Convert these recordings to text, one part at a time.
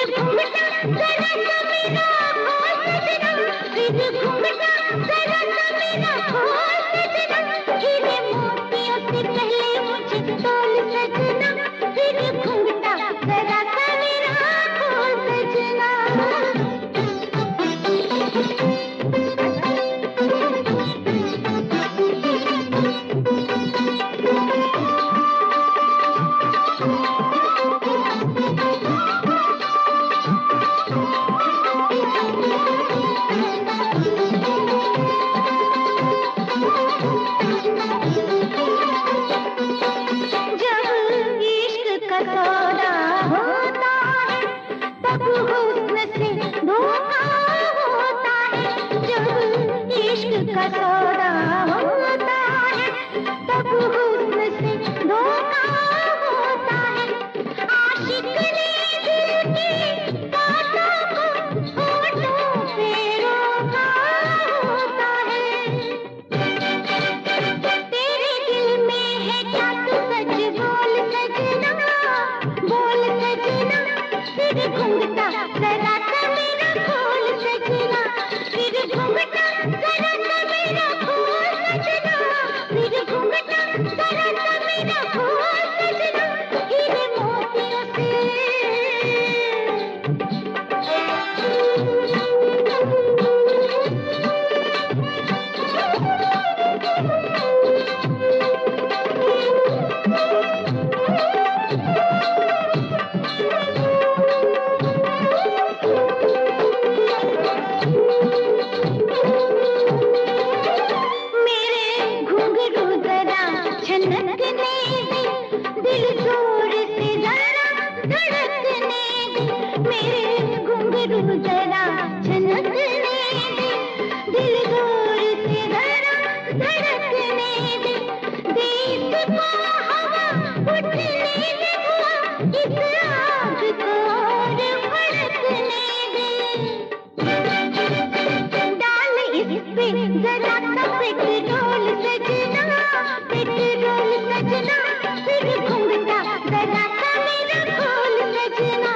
फिर घूमता जरा सा मेरा खोल सजना, फिर घूमता जरा सा मेरा खोल सजना, हीरे मोतियों से पहले मुझे तोल सजना, फिर घूमता जरा सा मेरा खोल सजना। सौदा होता है तब हुस्न से धोखा होता है, जब इश्क का सौदा होता है तब हुस्न से धोखा होता है। आशिक ने दिल के बातों को होठों पे रोका होता है। तेरे दिल में है क्या तू सच बोल सजना, बोल सजना, फिर घूमता जरा सा मेरा खोल सजना, फिर घूमता जरा सा मेरा खोल सजना, फिर घूमता जरा सा मेरा खोल सजना, हीरे मोतियों से छनकने दे, दिल जोर से जरा धड़कने दे, मेरे घुंघरू जरा छनकने दे, दिल जोर से जरा धड़कने दे, देश को हवा उठने दे, इस आग को और भड़कने दे, डाल इस पे जरा सा पेट्रोल सजना, पेट्रोल सजना, फिर घूमता जरा सा मेरा खोल सजना,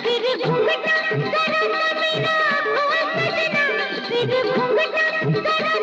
फिर घूमता जरा सा मेरा खोल सजना, फिर घूमता जरा